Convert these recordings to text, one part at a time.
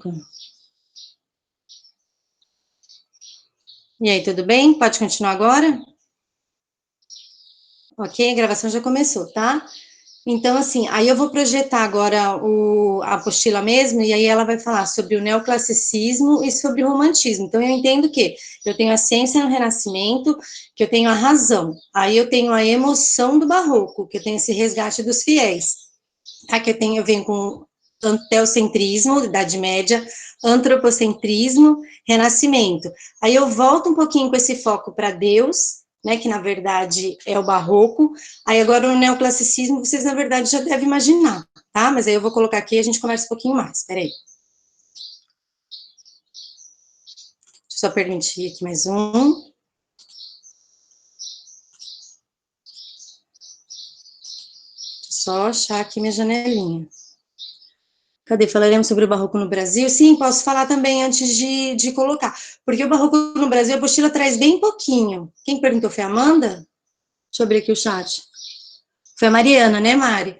5. E aí, tudo bem? Pode continuar agora? Ok, a gravação já começou, tá? Então, assim, aí eu vou projetar agora a apostila mesmo, e aí ela vai falar sobre o neoclassicismo e sobre o romantismo. Então, eu entendo que eu tenho a ciência no Renascimento, que eu tenho a razão, aí eu tenho a emoção do Barroco, que eu tenho esse resgate dos fiéis, tá? Que eu venho com teocentrismo, Idade Média, antropocentrismo, Renascimento. Aí eu volto um pouquinho com esse foco para Deus, né, que na verdade é o Barroco. Aí agora o neoclassicismo, vocês na verdade já devem imaginar, tá? Mas aí eu vou colocar aqui e a gente conversa um pouquinho mais, peraí. Deixa eu só permitir aqui mais um. Deixa eu só achar aqui minha janelinha. Cadê? Falaremos sobre o Barroco no Brasil? Sim, posso falar também antes de colocar. Porque o Barroco no Brasil, a apostila traz bem pouquinho. Quem perguntou foi a Amanda? Deixa eu abrir aqui o chat. Foi a Mariana, né, Mari?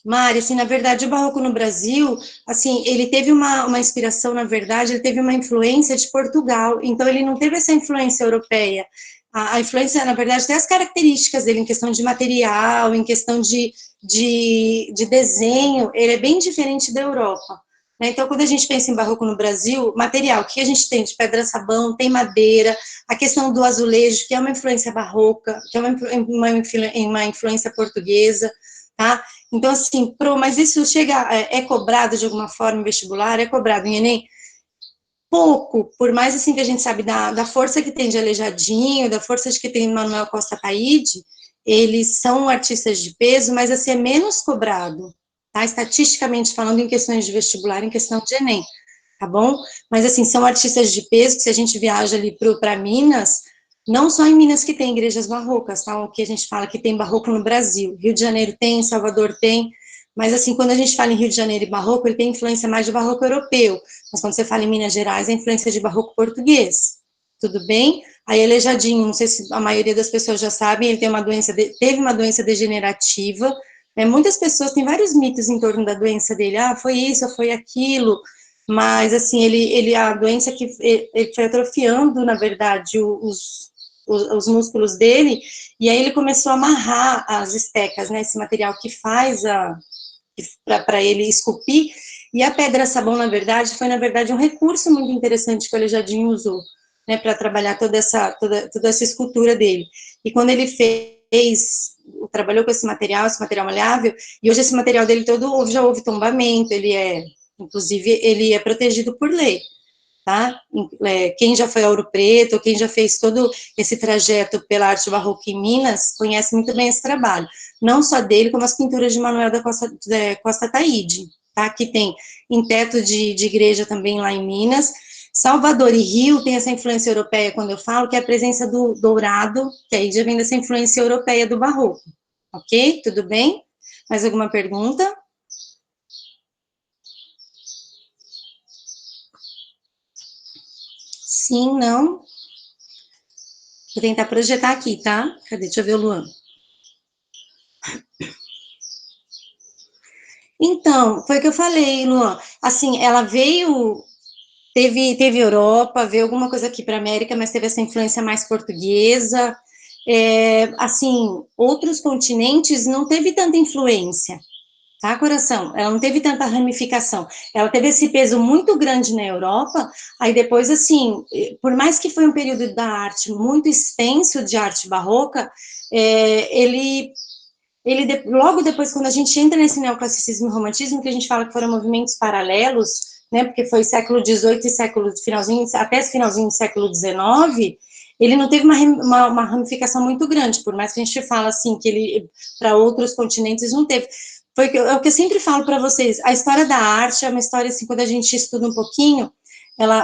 Mari, assim, na verdade, o Barroco no Brasil, assim, ele teve uma inspiração, na verdade, ele teve uma influência de Portugal, então ele não teve essa influência europeia. A influência, na verdade, tem as características dele em questão de material, em questão de desenho, ele é bem diferente da Europa. Né? Então, quando a gente pensa em Barroco no Brasil, material, o que a gente tem de pedra-sabão, tem madeira, a questão do azulejo, que é uma influência barroca, que é uma influência portuguesa, tá? Então, assim, mas isso chega, é cobrado de alguma forma em vestibular, é cobrado em Enem? Pouco, por mais assim que a gente sabe da força que tem de Aleijadinho, da força que tem de Manuel Costa Taide, eles são artistas de peso, mas assim, é menos cobrado, tá? Estatisticamente falando, em questões de vestibular, em questão de Enem, tá bom? Mas assim, são artistas de peso, que se a gente viaja ali para Minas, não só em Minas que tem igrejas barrocas, tá? O que a gente fala que tem barroco no Brasil. Rio de Janeiro tem, Salvador tem, mas assim, quando a gente fala em Rio de Janeiro e barroco, ele tem influência mais de barroco europeu. Mas quando você fala em Minas Gerais, é influência de barroco português. Tudo bem? Aí Aleijadinho, não sei se a maioria das pessoas já sabem, ele tem teve uma doença degenerativa, né? Muitas pessoas têm vários mitos em torno da doença dele. Ah, foi isso, foi aquilo. Mas, assim, a doença que ele foi atrofiando, na verdade, os músculos dele, e aí ele começou a amarrar as estecas, né, esse material que faz para ele esculpir, e a pedra-sabão, na verdade, foi, na verdade, um recurso muito interessante que o Aleijadinho usou, né, para trabalhar toda essa escultura dele. E quando ele trabalhou com esse material maleável, e hoje esse material dele todo já houve tombamento, inclusive, ele é protegido por lei, tá? Quem já foi a Ouro Preto, quem já fez todo esse trajeto pela arte barroca em Minas, conhece muito bem esse trabalho. Não só dele, como as pinturas de Manuel da Costa Taide, tá? Que tem em teto de igreja também lá em Minas. Salvador e Rio tem essa influência europeia, quando eu falo, que é a presença do dourado, que aí já vem dessa influência europeia do barroco. Ok? Tudo bem? Mais alguma pergunta? Sim, não? Vou tentar projetar aqui, tá? Cadê? Deixa eu ver o Luan. Então, foi o que eu falei, Luan. Assim, ela teve Europa, veio alguma coisa aqui para a América, mas teve essa influência mais portuguesa. Assim, outros continentes não teve tanta influência, tá, coração? Ela não teve tanta ramificação. Ela teve esse peso muito grande na Europa, aí depois, assim, por mais que foi um período da arte muito extenso de arte barroca, logo depois, quando a gente entra nesse neoclassicismo e romantismo, que a gente fala que foram movimentos paralelos, né, porque foi século XVIII e até esse finalzinho do século XIX, ele não teve uma ramificação muito grande, por mais que a gente fala assim, que ele, para outros continentes, não teve. É o que eu sempre falo para vocês, a história da arte é uma história, assim, quando a gente estuda um pouquinho,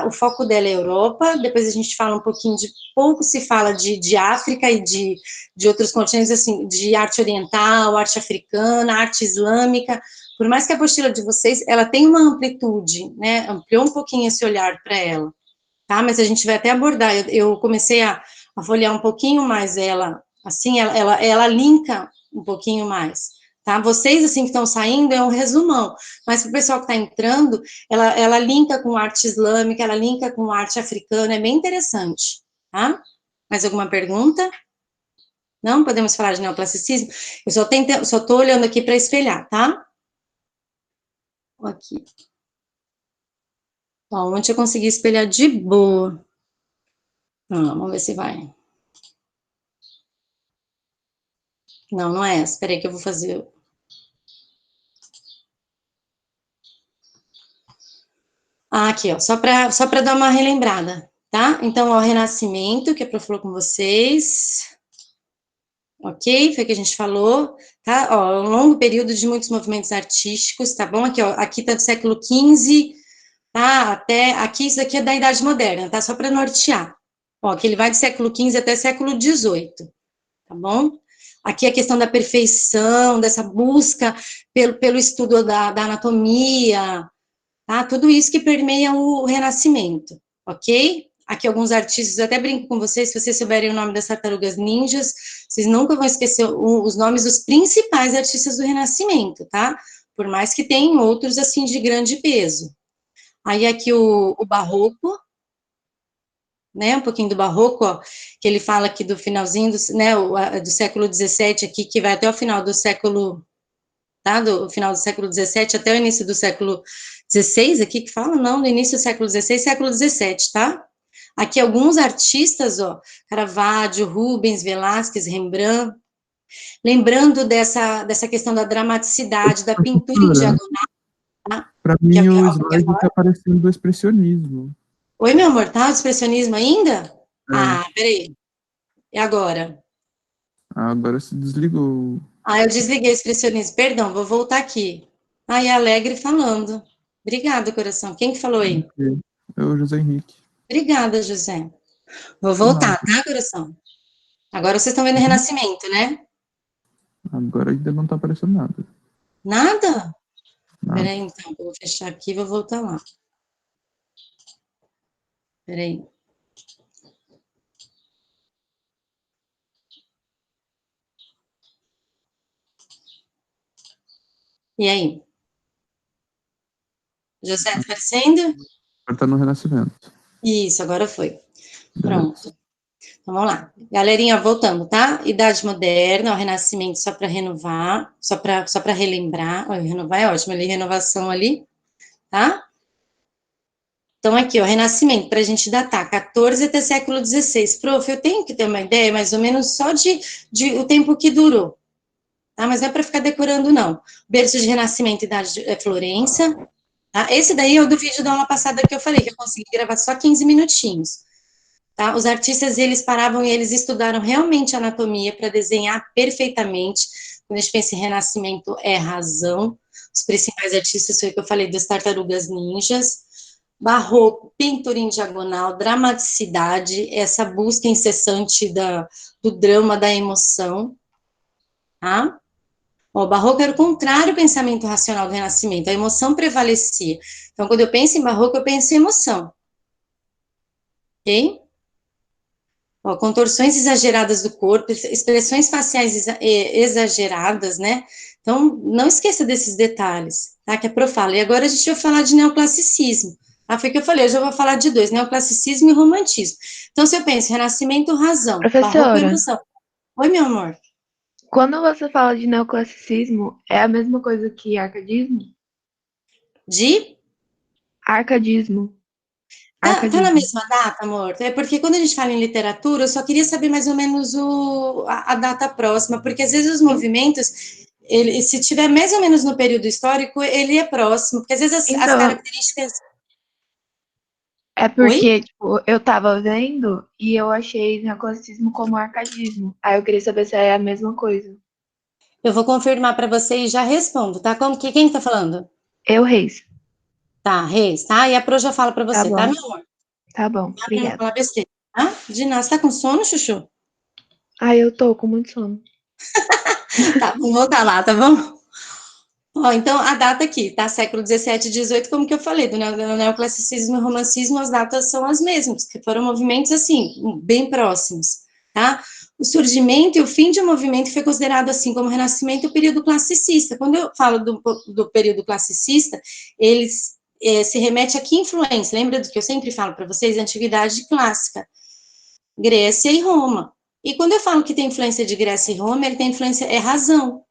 o foco dela é Europa, depois a gente fala um pouquinho pouco se fala de África e de outros continentes, assim, de arte oriental, arte africana, arte islâmica, por mais que a apostila de vocês, ela tem uma amplitude, né, ampliou um pouquinho esse olhar para ela, tá, mas a gente vai até abordar, eu comecei a folhear um pouquinho mais ela, assim, ela linka um pouquinho mais, tá? Vocês, assim, que estão saindo, é um resumão, mas para o pessoal que está entrando, ela linka com arte islâmica, ela linka com arte africana, é bem interessante, tá? Mais alguma pergunta? Não? Podemos falar de neoclassicismo? Eu só estou olhando aqui para espelhar, tá? Aqui. Ó, ontem eu consegui espelhar de boa. Vamos ver se vai. Não, não é essa. Espera aí que eu vou fazer. Ah, aqui, ó, só para dar uma relembrada, tá? Então, ó, o Renascimento, que a Pro falou com vocês, ok? Foi o que a gente falou, tá? Ó, um longo período de muitos movimentos artísticos, tá bom? Aqui, ó, aqui tá do século XV, tá? Até, aqui, isso daqui é da Idade Moderna, tá? Só para nortear. Ó, que ele vai do século XV até século XVIII, tá bom? Aqui a questão da perfeição, dessa busca pelo estudo da anatomia, tá? Tudo isso que permeia o Renascimento, ok? Aqui alguns artistas, eu até brinco com vocês, se vocês souberem o nome das tartarugas ninjas, vocês nunca vão esquecer os nomes dos principais artistas do Renascimento, tá? Por mais que tenham outros, assim, de grande peso. Aí aqui o Barroco, né, um pouquinho do Barroco, ó, que ele fala aqui do finalzinho, do século XVII aqui, que vai até o final do século, tá, do final do século XVII até o início do século XVI, aqui que fala, não, no início do século XVI, século XVII, tá? Aqui alguns artistas, ó, Caravaggio, Rubens, Velázquez, Rembrandt, lembrando dessa questão da dramaticidade, da pintura em Professora, diagonal, tá? para Que é mim o o que eu slide falo. está parecendo do expressionismo. Oi, meu amor, tá? O expressionismo ainda? É, Ah, peraí, e agora? agora se desligou. Ah, eu desliguei o expressionismo, perdão, vou voltar aqui. Ah, e a Alegre falando. Obrigada, coração. Quem que falou aí? É o José Henrique. Obrigada, José. Vou De voltar, nada. tá, coração? Agora vocês estão vendo o Uhum. Renascimento, né? Agora ainda não está aparecendo nada. Nada? Nada. Peraí, então, eu vou fechar aqui e vou voltar lá. Peraí. E aí? José, tá aparecendo? Agora está no Renascimento. Isso, agora foi. Beleza. Pronto. Então, vamos lá. Galerinha, voltando, tá? Idade Moderna, o Renascimento, só para renovar, só para relembrar. Olha, renovar é ótimo, ali, renovação ali, tá? Então, aqui, ó, Renascimento, para a gente datar, 14 até século XVI. Prof, eu tenho que ter uma ideia, mais ou menos, só de o tempo que durou, tá? Mas não é para ficar decorando, não. Berço de Renascimento, Idade de Florença, tá? Esse daí é o do vídeo da aula passada que eu falei, que eu consegui gravar só 15 minutinhos, tá? Os artistas, eles paravam e eles estudaram realmente anatomia para desenhar perfeitamente. Quando a gente pensa em Renascimento, é razão. Os principais artistas foi o que eu falei, das tartarugas ninjas. Barroco, pintura em diagonal, dramaticidade, essa busca incessante do drama, da emoção, tá? O Barroco era o contrário do pensamento racional do Renascimento, a emoção prevalecia. Então, quando eu penso em Barroco, eu penso em emoção, ok? Ó, contorções exageradas do corpo, expressões faciais exageradas, né? Então, não esqueça desses detalhes, tá? Que a Pro fala. E agora a gente vai falar de neoclassicismo. Ah, foi o que eu falei, eu já vou falar de dois, neoclassicismo e romantismo. Então, se eu penso Renascimento, razão, Barroco, Professora, emoção. Oi, meu amor. quando você fala de neoclassicismo, é a mesma coisa que arcadismo? De? Arcadismo. Tá na Arcadismo. mesma data, amor? É porque quando a gente fala em literatura, eu só queria saber mais ou menos a data próxima, porque às vezes os movimentos, se tiver mais ou menos no período histórico, ele é próximo, porque às vezes as Então, características. é Oi? porque, tipo, eu tava vendo e eu achei neoclassicismo como arcadismo. Aí eu queria saber se é a mesma coisa. Eu vou confirmar para você e já respondo, tá? Quem está falando? Eu, Reis. Tá, Reis, tá? E a Pro já fala para Tá você, tá, bom, meu amor? tá bom. Tá, para não Obrigada. falar besteira, tá? De nada, você tá com sono, Chuchu? Ai, eu tô com muito sono. Tá, vamos voltar lá, tá bom? Ó, então, a data aqui, tá? Século XVII e XVIII, como que eu falei, do neoclassicismo e romancismo, as datas são as mesmas, que foram movimentos, assim, bem próximos, tá? o surgimento e o fim de um movimento foi considerado, assim como o Renascimento, o período classicista. Quando eu falo do período classicista, eles se remete a que influência? Lembra do que eu sempre falo para vocês? Antiguidade clássica, Grécia e Roma. E quando eu falo que tem influência de Grécia e Roma, ele tem influência, é razão.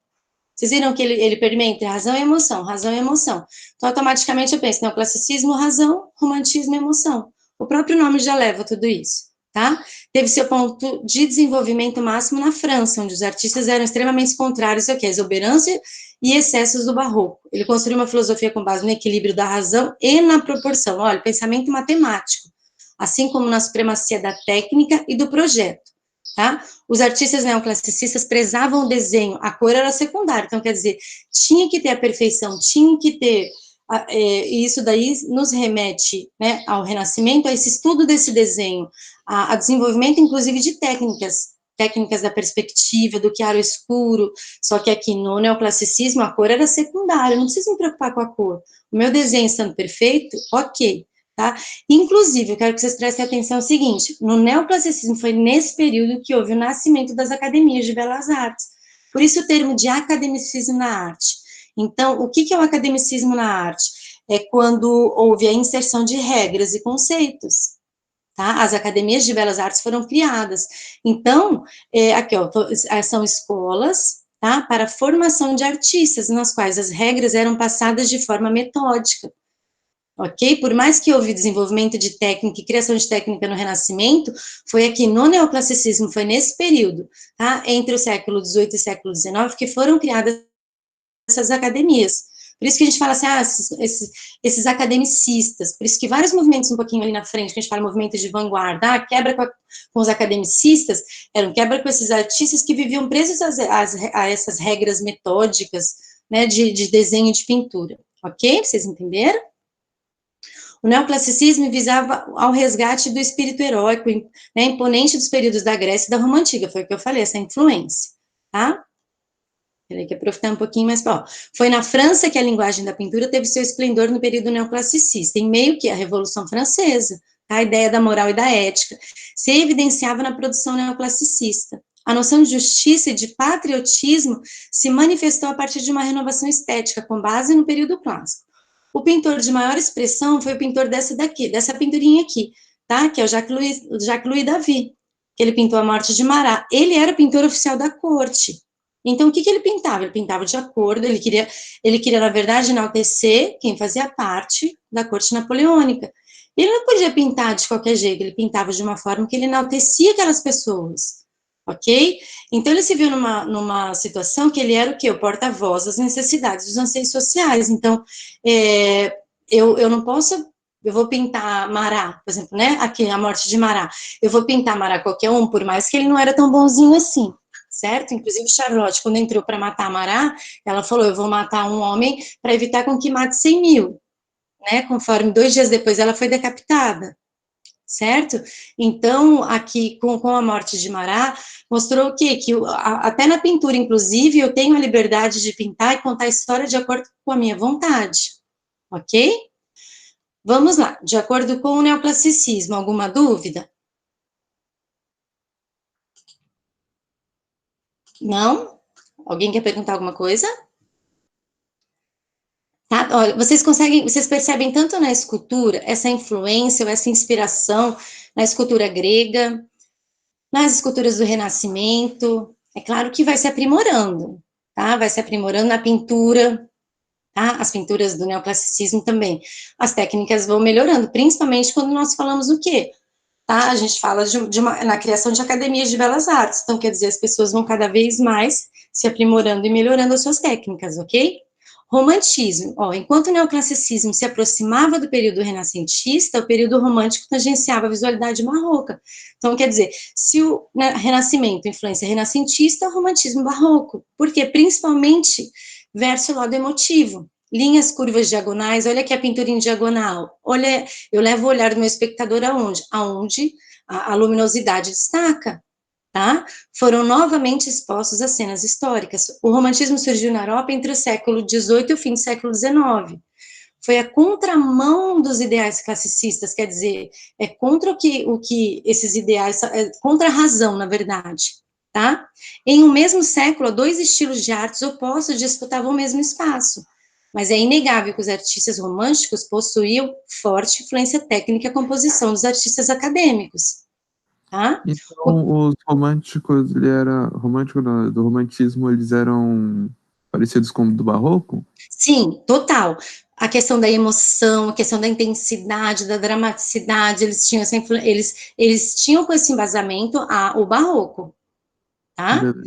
Vocês viram que ele permeia entre razão e emoção, razão e emoção. Então, automaticamente eu penso, neoclassicismo, razão, romantismo e emoção. O próprio nome já leva tudo isso, tá? Teve seu ponto de desenvolvimento máximo na França, onde os artistas eram extremamente contrários ao que? A exuberância e excessos do barroco. Ele construiu uma filosofia com base no equilíbrio da razão e na proporção. Olha, pensamento matemático, assim como na supremacia da técnica e do projeto. Tá? Os artistas neoclassicistas prezavam o desenho, a cor era secundária, então, quer dizer, tinha que ter a perfeição, tinha que ter, e isso daí nos remete, né, ao Renascimento, a esse estudo desse desenho, a desenvolvimento, inclusive, de técnicas da perspectiva, do claro escuro, só que aqui no neoclassicismo a cor era secundária, eu não preciso me preocupar com a cor, o meu desenho estando perfeito, ok. Tá? Inclusive, eu quero que vocês prestem atenção ao seguinte, no neoclassicismo foi nesse período que houve o nascimento das academias de belas artes, por isso o termo de academicismo na arte. Então, o que é o academicismo na arte? É quando houve a inserção de regras e conceitos, tá? As academias de belas artes foram criadas. Então, aqui, ó, são escolas, tá? Para a formação de artistas, nas quais as regras eram passadas de forma metódica. Ok? Por mais que houve desenvolvimento de técnica e criação de técnica no Renascimento, foi aqui no neoclassicismo, foi nesse período, tá? Entre o século XVIII e século XIX, que foram criadas essas academias. Por isso que a gente fala assim, esses academicistas, por isso que vários movimentos um pouquinho ali na frente, que a gente fala movimento de vanguarda, quebra com os academicistas, eram quebra com esses artistas que viviam presos a essas regras metódicas, né, de desenho e de pintura. Ok? Vocês entenderam? O neoclassicismo visava ao resgate do espírito heróico, né, imponente dos períodos da Grécia e da Roma Antiga, foi o que eu falei, essa influência, tá? Peraí que aprofundar um pouquinho mais, ó. Foi na França que a linguagem da pintura teve seu esplendor no período neoclassicista, em meio que a Revolução Francesa, a ideia da moral e da ética se evidenciava na produção neoclassicista. A noção de justiça e de patriotismo se manifestou a partir de uma renovação estética, com base no período clássico. O pintor de maior expressão foi o pintor dessa pinturinha aqui, tá? Que é o Jacques-Louis David, que ele pintou a morte de Marat. Ele era o pintor oficial da corte. Então, o que ele pintava? Ele pintava de acordo, ele queria, na verdade, enaltecer quem fazia parte da corte napoleônica. Ele não podia pintar de qualquer jeito, ele pintava de uma forma que ele enaltecia aquelas pessoas, ok? Então, ele se viu numa situação que ele era o quê? O porta-voz das necessidades, dos anseios sociais. Então, eu não posso, eu vou pintar Marat, por exemplo, né? Aqui, a morte de Marat. Eu vou pintar Marat qualquer um, por mais que ele não era tão bonzinho assim, certo? Inclusive, Charlotte, quando entrou para matar Marat, ela falou, eu vou matar um homem para evitar com que mate 100 mil, né? Conforme 2 dias depois ela foi decapitada, certo? Então, aqui, com a morte de Marat, mostrou o quê? Que até na pintura, inclusive, eu tenho a liberdade de pintar e contar a história de acordo com a minha vontade, ok? Vamos lá, de acordo com o neoclassicismo, alguma dúvida? Não? Alguém quer perguntar alguma coisa? Tá? Olha, vocês percebem tanto na escultura, essa influência ou essa inspiração na escultura grega, nas esculturas do Renascimento, é claro que vai se aprimorando, tá? Vai se aprimorando na pintura, tá? As pinturas do neoclassicismo também. As técnicas vão melhorando, principalmente quando nós falamos o quê? Tá? A gente fala na criação de academias de belas artes, então quer dizer, as pessoas vão cada vez mais se aprimorando e melhorando as suas técnicas, ok? Romantismo, ó, enquanto o neoclassicismo se aproximava do período renascentista, o período romântico tangenciava a visualidade barroca. Então, quer dizer, se o Renascimento influencia renascentista, o romantismo barroco, porque principalmente verso o lado emotivo, linhas curvas diagonais, olha aqui a pintura em diagonal, olha, eu levo o olhar do meu espectador aonde? Aonde a luminosidade destaca, tá? Foram novamente expostos às cenas históricas. O romantismo surgiu na Europa entre o século XVIII e o fim do século XIX. Foi a contramão dos ideais classicistas, quer dizer, é contra o que esses ideais, é contra a razão, na verdade, tá? Em um mesmo século, dois estilos de artes opostos disputavam o mesmo espaço, mas é inegável que os artistas românticos possuíam forte influência técnica e composição dos artistas acadêmicos, tá? Então, os românticos, do romantismo, eles eram parecidos com o do barroco? Sim, total. A questão da emoção, a questão da intensidade, da dramaticidade, eles tinham com esse embasamento o barroco, tá? Beleza.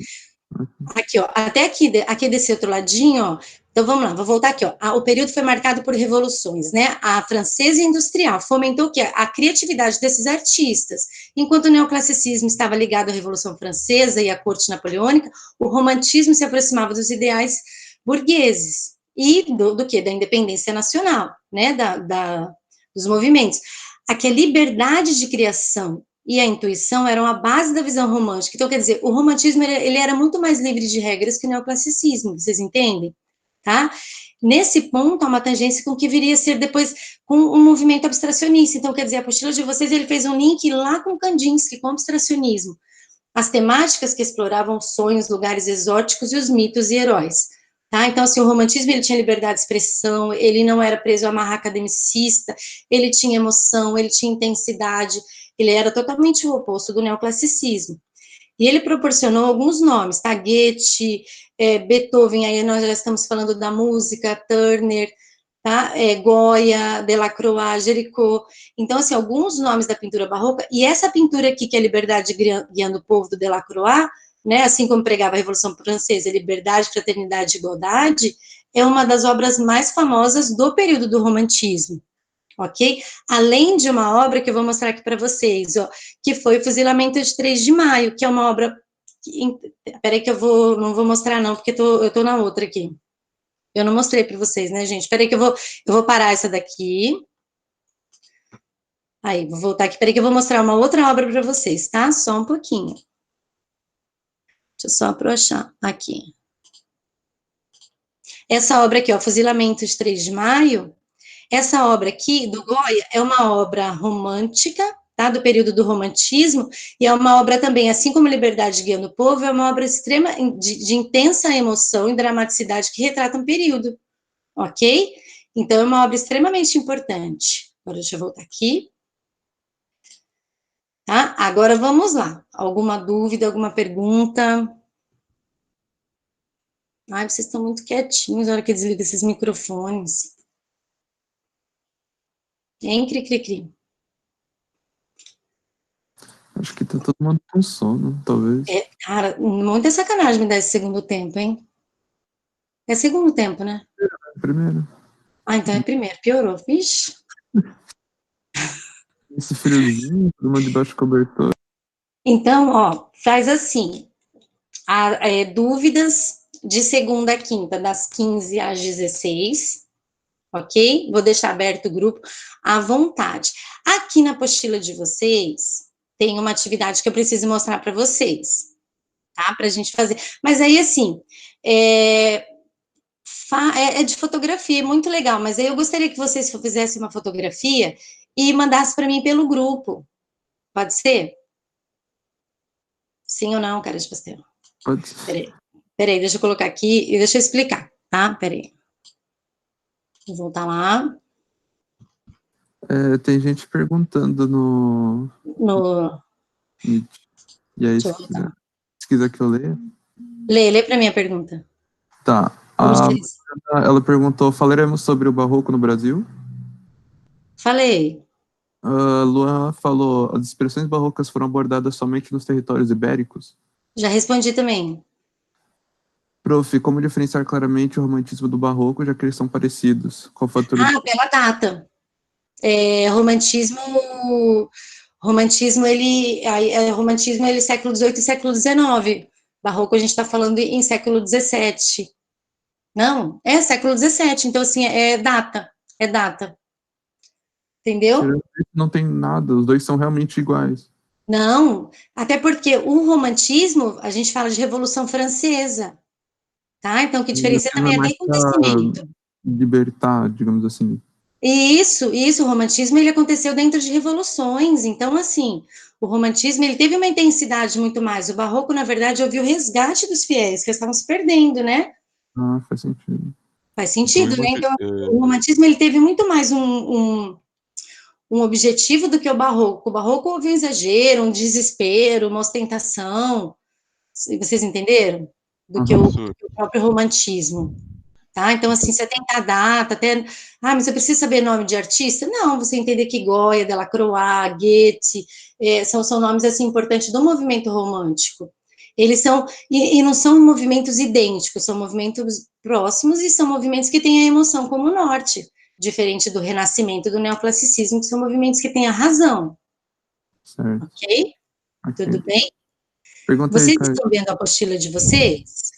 Aqui, ó, até aqui desse outro ladinho, ó. Então vamos lá, vou voltar aqui, ó. O período foi marcado por revoluções, né? A francesa e a industrial fomentou o quê? A criatividade desses artistas. Enquanto o neoclassicismo estava ligado à Revolução Francesa e à corte napoleônica, o romantismo se aproximava dos ideais burgueses e do quê? Da independência nacional, né? Dos movimentos. Aqui a liberdade de criação e a intuição eram a base da visão romântica. Então, quer dizer, o romantismo ele era muito mais livre de regras que o neoclassicismo, vocês entendem? Tá? Nesse ponto, há uma tangência com o que viria a ser depois com um movimento abstracionista. Então, quer dizer, a apostila de vocês, ele fez um link lá com Kandinsky, com o abstracionismo. As temáticas que exploravam sonhos, lugares exóticos e os mitos e heróis. Tá? Então, assim, o romantismo, ele tinha liberdade de expressão, ele não era preso a amarrar academicista, ele tinha emoção, ele tinha intensidade, ele era totalmente o oposto do neoclassicismo. E ele proporcionou alguns nomes, tá? Goethe, Beethoven, aí nós já estamos falando da música, Turner, tá? Goya, Delacroix, Géricault. Então, assim, alguns nomes da pintura barroca, e essa pintura aqui, que é a Liberdade Guiando o Povo, do Delacroix, né, assim como pregava a Revolução Francesa, liberdade, fraternidade e igualdade, é uma das obras mais famosas do período do romantismo, ok? Além de uma obra que eu vou mostrar aqui para vocês, ó, que foi o Fuzilamento de 3 de Maio, que é uma obra... Peraí que não vou mostrar não, porque eu tô na outra aqui. Eu não mostrei para vocês, né, gente? Peraí que eu vou parar essa daqui. Aí, vou voltar aqui. Peraí que eu vou mostrar uma outra obra para vocês, tá? Só um pouquinho. Deixa eu só aproveitar aqui. Essa obra aqui, ó, Fuzilamento de 3 de Maio, essa obra aqui, do Goya, é uma obra romântica, tá, do período do romantismo, e é uma obra também, assim como Liberdade Guiando o Povo, é uma obra extrema, de intensa emoção e dramaticidade que retrata um período, ok? Então, é uma obra extremamente importante. Agora, deixa eu voltar aqui. Tá? Agora, vamos lá. Alguma dúvida, alguma pergunta? Ai, vocês estão muito quietinhos na hora que desliga esses microfones. Hein, cri-cri-cri. Acho que tá todo mundo com sono, talvez. Cara, muita sacanagem me dar esse segundo tempo, hein? É segundo tempo, né? Primeiro, Ah, então é primeiro. Piorou. Vixe. esse friozinho, todo mundo debaixo do cobertor. Então, ó, faz assim. Dúvidas de segunda a quinta, das 15 às 16, ok? Vou deixar aberto o grupo à vontade. Aqui na apostila de vocês, tem uma atividade que eu preciso mostrar para vocês, tá? Para a gente fazer. Mas aí, assim, é de fotografia, é muito legal, mas aí eu gostaria que vocês fizessem uma fotografia e mandassem para mim pelo grupo. Pode ser? Sim ou não, cara de pastel? Pode ser. Peraí, deixa eu colocar aqui e deixa eu explicar, tá? Peraí. Vou voltar lá. Tem gente perguntando no Meet. E aí, se quiser que eu leia. Lê para mim a pergunta. Tá. Ela perguntou, falaremos sobre o barroco no Brasil? Falei. Luan falou, as expressões barrocas foram abordadas somente nos territórios ibéricos? Já respondi também. Prof, como diferenciar claramente o romantismo do barroco, já que eles são parecidos? Qual fator? Pela data. Romantismo, ele século XVIII e século XIX. Barroco, a gente está falando em século XVII. Não, é século XVII, então, assim, é data. Entendeu? Não tem nada, os dois são realmente iguais. Não, até porque o romantismo, a gente fala de Revolução Francesa, tá? Então, o que diferencia também é desde o nascimento. Libertar, digamos assim. E isso, o romantismo, ele aconteceu dentro de revoluções, então, assim, o romantismo, ele teve uma intensidade muito mais, o barroco, na verdade, houve o resgate dos fiéis, que estavam se perdendo, né? Ah, faz sentido. Faz Então, sentido, né? Então, o romantismo, ele teve muito mais um objetivo do que o barroco. O barroco houve um exagero, um desespero, uma ostentação, vocês entenderam? Do que Aham. o próprio romantismo. Tá? Então, assim, você tem a data, até... Ah, mas eu preciso saber nome de artista? Não, você entender que Goya, Delacroix, Goethe, são nomes, assim, importantes do movimento romântico. Eles são... E não são movimentos idênticos, são movimentos próximos e são movimentos que têm a emoção como norte, diferente do Renascimento e do Neoclassicismo, que são movimentos que têm a razão. Certo. Ok? Ok. Tudo bem? Pergunta aí, Vocês Caio. estão vendo a apostila de vocês?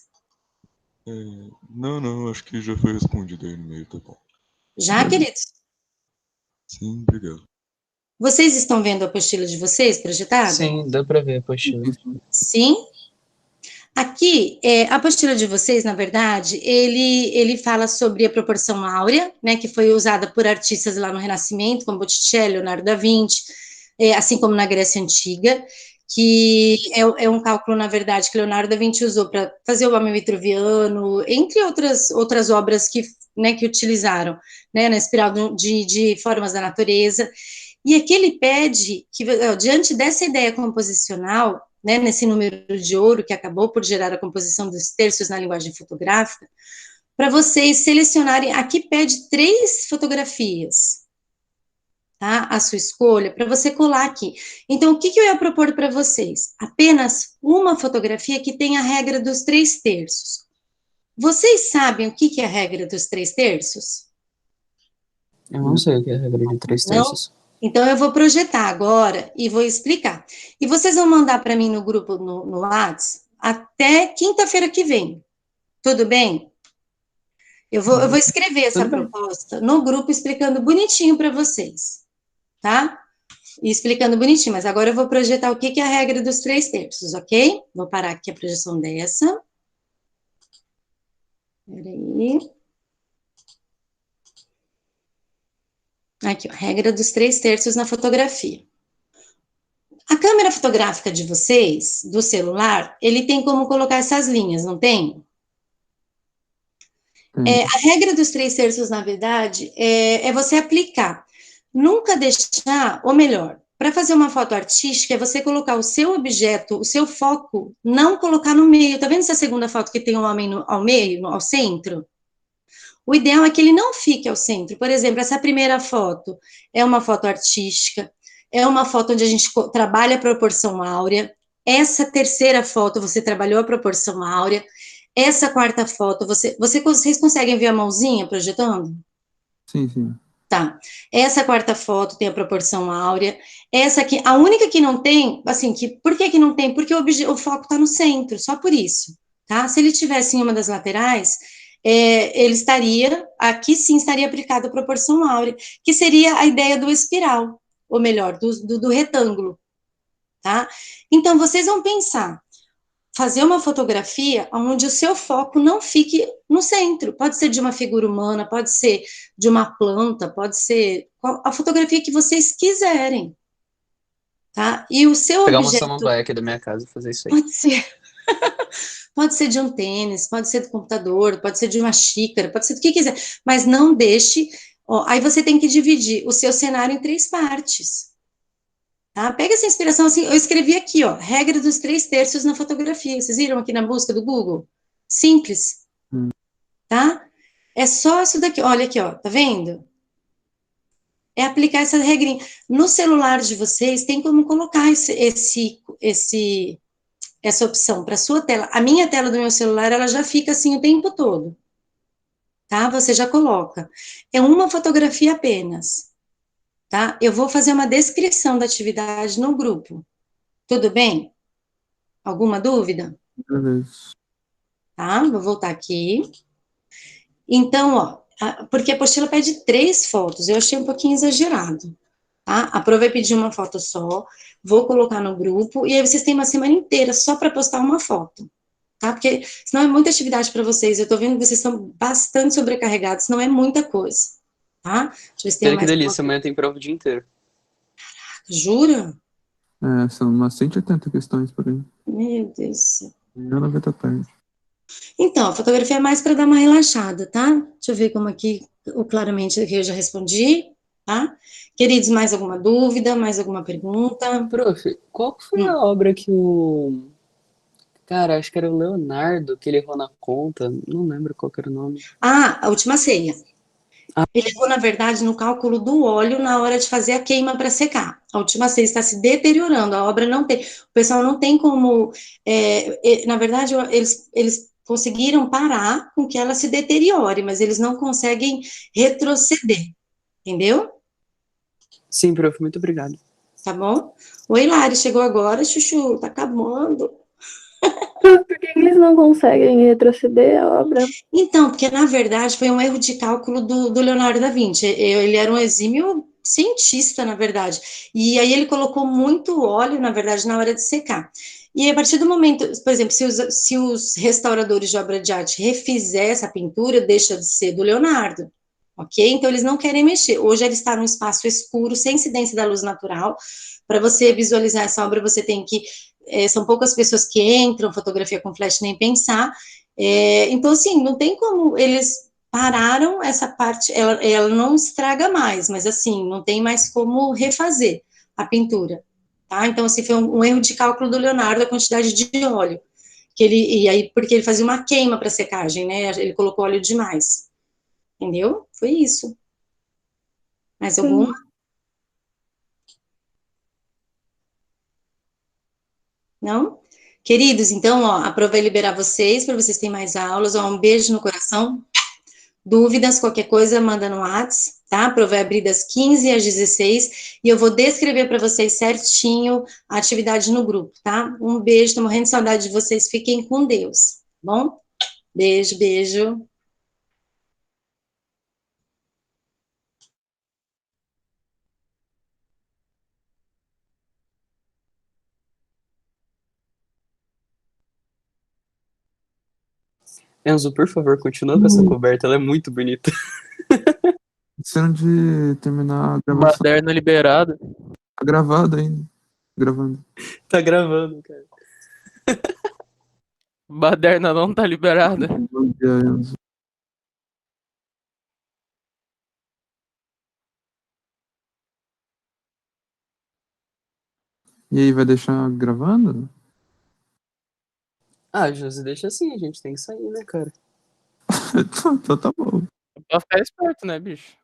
Não, acho que já foi respondido aí no meio, tá bom. Já, queridos? Sim, obrigado. Vocês estão vendo a apostila de vocês projetada? Sim, dá para ver a apostila. Sim. Aqui, a apostila de vocês, na verdade, ele fala sobre a proporção áurea, né, que foi usada por artistas lá no Renascimento, como Botticelli, Leonardo da Vinci, assim como na Grécia Antiga, que é um cálculo, na verdade, que Leonardo da Vinci usou para fazer o Homem Vitruviano, entre outras obras que, né, que utilizaram, né, na espiral de formas da natureza. E aqui ele pede que, diante dessa ideia composicional, né, nesse número de ouro que acabou por gerar a composição dos terços na linguagem fotográfica, para vocês selecionarem, aqui pede 3 fotografias, tá? A sua escolha, para você colar aqui. Então, o que eu ia propor para vocês? Apenas uma fotografia que tenha a regra dos 3 terços. Vocês sabem o que é a regra dos 3 terços? Eu não sei o que é a regra de 3 Não? terços. Então, eu vou projetar agora e vou explicar. E vocês vão mandar para mim no grupo, no WhatsApp, até quinta-feira que vem. Tudo bem? Eu vou escrever essa proposta no grupo, explicando bonitinho para vocês, tá? E explicando bonitinho, mas agora eu vou projetar o que é a regra dos 3 terços, ok? Vou parar aqui a projeção dessa. Peraí. Aqui, ó, regra dos 3 terços na fotografia. A câmera fotográfica de vocês, do celular, ele tem como colocar essas linhas, não tem? A regra dos 3 terços, na verdade, é você aplicar. Nunca deixar, ou melhor, para fazer uma foto artística, é você colocar o seu objeto, o seu foco, não colocar no meio. Tá vendo essa segunda foto que tem o homem ao meio, ao centro? O ideal é que ele não fique ao centro. Por exemplo, essa primeira foto é uma foto artística, é uma foto onde a gente trabalha a proporção áurea. Essa terceira foto, você trabalhou a proporção áurea. Essa quarta foto, vocês conseguem ver a mãozinha projetando? Sim. Tá. Essa quarta foto tem a proporção áurea. Essa aqui, a única que não tem, assim, por que não tem? Porque o foco está no centro, só por isso, tá? Se ele tivesse em uma das laterais, ele estaria, aqui sim estaria aplicada a proporção áurea, que seria a ideia do espiral, ou melhor, do retângulo, tá? Então, vocês vão pensar, fazer uma fotografia onde o seu foco não fique no centro. Pode ser de uma figura humana, pode ser de uma planta, pode ser a fotografia que vocês quiserem, tá? E o seu Pegar uma objeto... samambaia aqui da minha casa e fazer isso aí. Pode ser. Pode ser de um tênis, pode ser do computador, pode ser de uma xícara, pode ser do que quiser, mas não deixe... Ó, aí você tem que dividir o seu cenário em 3 partes. Tá? Pega essa inspiração, assim, eu escrevi aqui, ó, regra dos 3 terços na fotografia, vocês viram aqui na busca do Google? Simples, tá? É só isso daqui, olha aqui, ó, tá vendo? É aplicar essa regrinha. No celular de vocês, tem como colocar essa opção para sua tela. A minha tela do meu celular, ela já fica assim o tempo todo, tá? Você já coloca. É uma fotografia apenas. Tá? Eu vou fazer uma descrição da atividade no grupo. Tudo bem? Alguma dúvida? Beleza. Tá? Vou voltar aqui. Então, ó, porque a apostila pede 3 fotos, eu achei um pouquinho exagerado. Tá? A Pro vai pedir uma foto só, vou colocar no grupo, e aí vocês têm uma semana inteira só para postar uma foto. Tá? Porque senão é muita atividade para vocês. Eu tô vendo que vocês estão bastante sobrecarregados, não é muita coisa. tá? Deixa eu ver se tem Olha que mais delícia, alguma... amanhã tem prova o dia inteiro. Jura? São umas 180 questões por aí. Meu Deus do céu. Já na da tarde. Então, a fotografia é mais para dar uma relaxada, tá? Deixa eu ver como aqui, claramente aqui eu já respondi, tá? Queridos, mais alguma dúvida, mais alguma pergunta? Prof, qual que foi a obra que o... Cara, acho que era o Leonardo, que ele errou na conta. Não lembro qual que era o nome. Ah, a última ceia. Ah. Ele errou, na verdade, no cálculo do óleo na hora de fazer a queima para secar. A última ceia está se deteriorando, a obra não tem. O pessoal não tem como. Na verdade, eles conseguiram parar com que ela se deteriore, mas eles não conseguem retroceder, entendeu? Sim, prof, muito obrigado. Tá bom? Oi, Lari, chegou agora, Chuchu, tá acabando. Por que eles não conseguem retroceder a obra? Então, porque na verdade foi um erro de cálculo do Leonardo da Vinci. Ele era um exímio cientista, na verdade. E aí ele colocou muito óleo, na verdade, na hora de secar. E a partir do momento, por exemplo, se os restauradores de obra de arte refizer essa pintura, deixa de ser do Leonardo, ok? Então eles não querem mexer. Hoje ele está num espaço escuro, sem incidência da luz natural. Para você visualizar essa obra, você tem que... são poucas pessoas que entram, fotografia com flash, nem pensar. Então, assim, não tem como, eles pararam essa parte, ela não estraga mais, mas assim, não tem mais como refazer a pintura, tá? Então, assim, foi um erro de cálculo do Leonardo, a quantidade de óleo, e aí, porque ele fazia uma queima para secagem, né, ele colocou óleo demais, entendeu? Foi isso. Mais alguma? Não? Queridos, então, ó, aprovei liberar vocês, para vocês terem mais aulas, ó, um beijo no coração. Dúvidas, qualquer coisa, manda no WhatsApp, tá? Prova abrir das 15 às 16 e eu vou descrever para vocês certinho a atividade no grupo, tá? Um beijo, tô morrendo de saudade de vocês, fiquem com Deus, tá bom? Beijo, beijo. Enzo, por favor, continua com essa coberta, ela é muito bonita. Esqueceram de terminar a gravação. Baderna liberada. Tá gravado ainda. Gravando. Tá gravando, cara. Baderna não tá liberada. Bom dia, Enzo. E aí, vai deixar gravando? Ah, Josi, deixa assim, a gente tem que sair, né, cara? Então tá bom. Pra ficar esperto, né, bicho?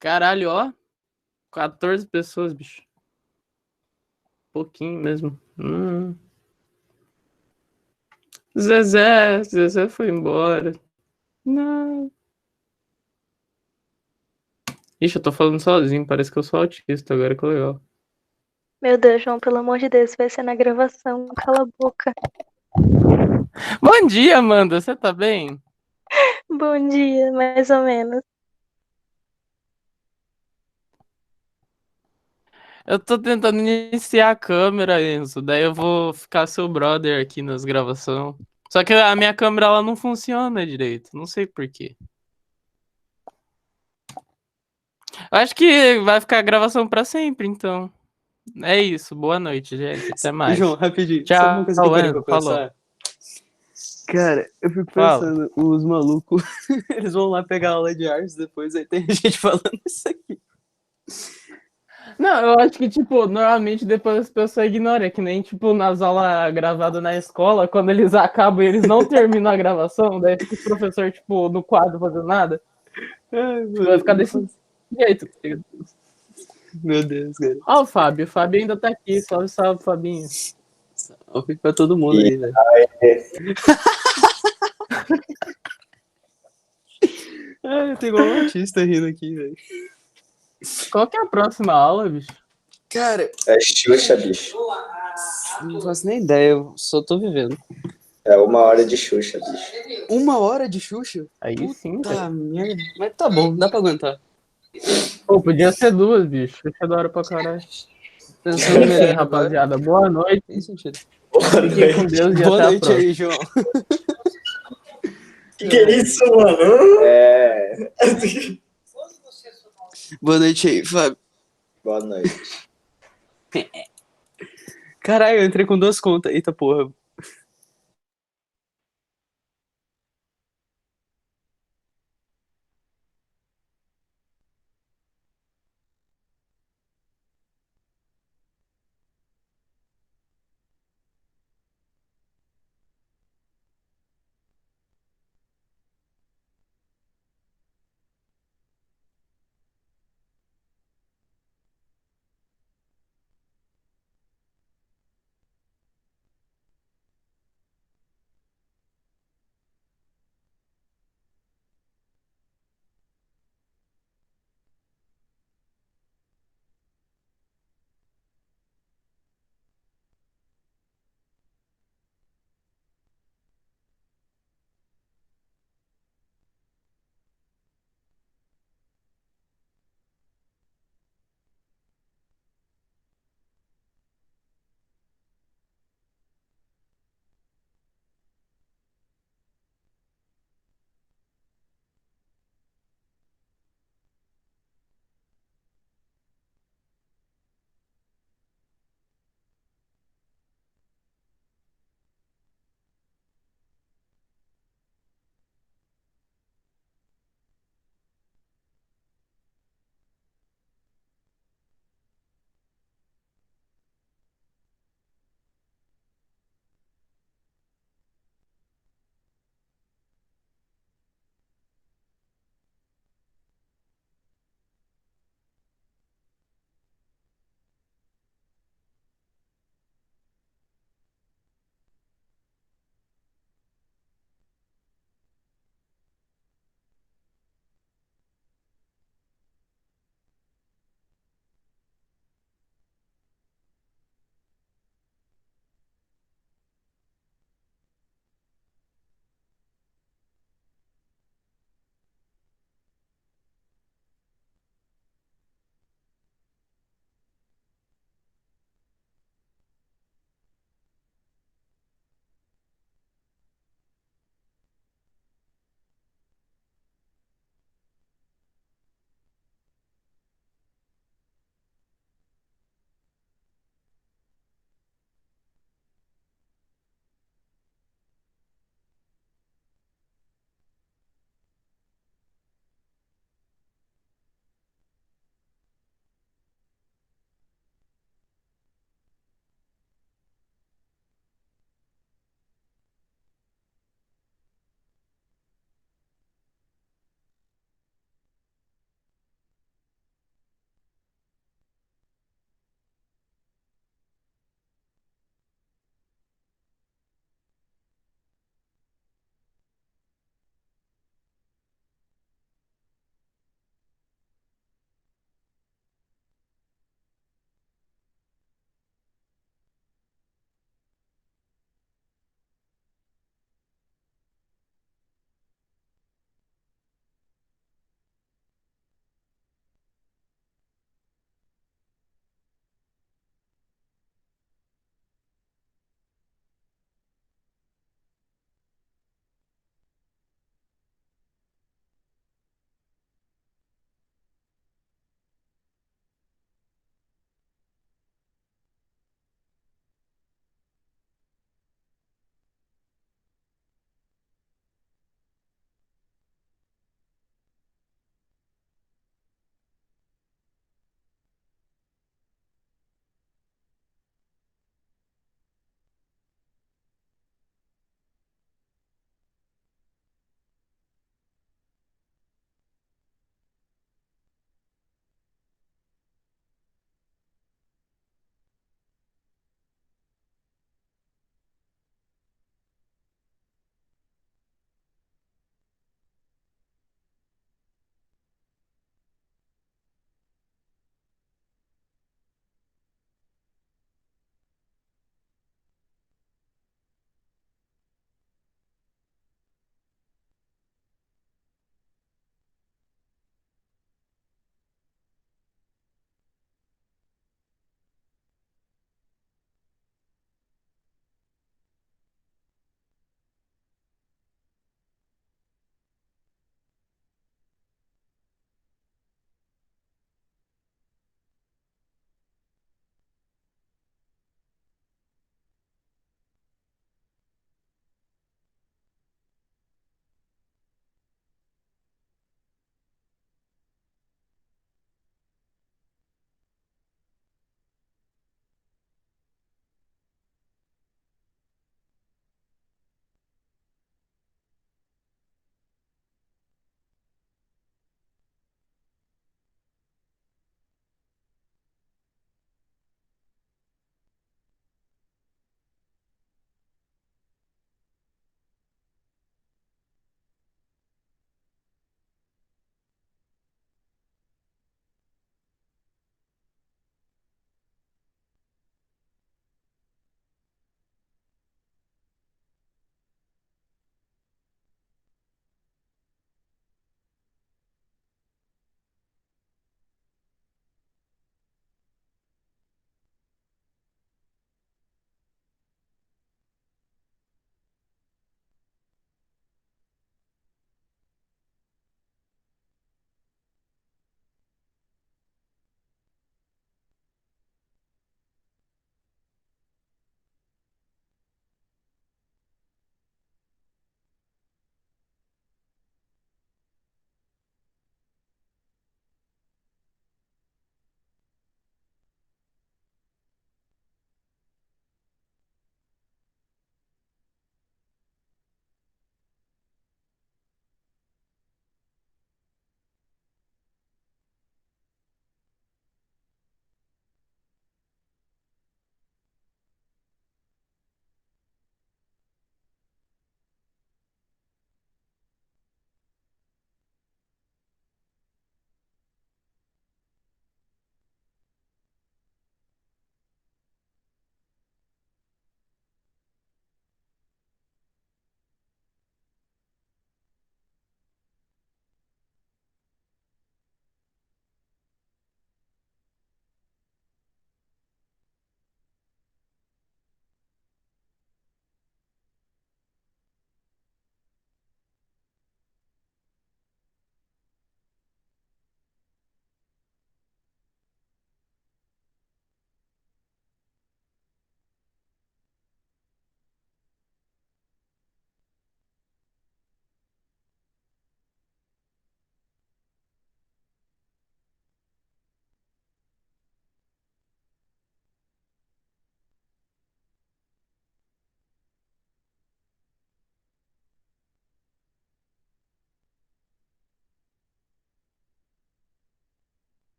Caralho, ó. 14 pessoas, bicho. Pouquinho mesmo. Zezé foi embora. Não. Ixi, eu tô falando sozinho, parece que eu sou autista agora, que legal. Meu Deus, João, pelo amor de Deus, vai ser na gravação, cala a boca. Bom dia, Amanda, você tá bem? Bom dia, mais ou menos. Eu tô tentando iniciar a câmera, Enzo, daí eu vou ficar seu brother aqui nas gravações. Só que a minha câmera, ela não funciona direito, não sei por quê. Eu acho que vai ficar a gravação pra sempre, então. É isso, boa noite, gente, até mais. João, rapidinho, Tchau, sabe uma coisa que eu parei pra falou. pensar? Cara, eu fico Fala. pensando, os malucos, eles vão lá pegar aula de artes depois, aí tem gente falando isso aqui. Não, eu acho que, tipo, normalmente depois as pessoas ignoram, é que nem, tipo, nas aulas gravadas na escola, quando eles acabam e eles não terminam a gravação, daí fica o professor, tipo, no quadro fazendo nada. Ai, Tipo, vai ficar desse jeito. Meu Deus, cara. Ó, o Fábio ainda tá aqui, salve, Fabinho. Salve pra todo mundo aí, velho. Ai, eu tenho igual um autista rindo aqui, velho. Qual que é a próxima aula, bicho? Cara, É Xuxa, bicho. não faço nem ideia, eu só tô vivendo. É 1 hora de Xuxa, bicho. 1 hora de Xuxa? Aí sim, Tá, cara. merda. Mas tá bom, dá pra aguentar. Pô, podia ser 2, bicho. Xuxa é da hora pra caralho. Pensando Enfim, melhor agora. rapaziada, boa noite. Tem sentido. Boa Fiquem com noite. Deus e Boa até a noite próxima. aí, João. Que é isso, mano? É. Boa noite aí, Fábio. Boa noite. Caralho, eu entrei com 2 contas. Eita porra.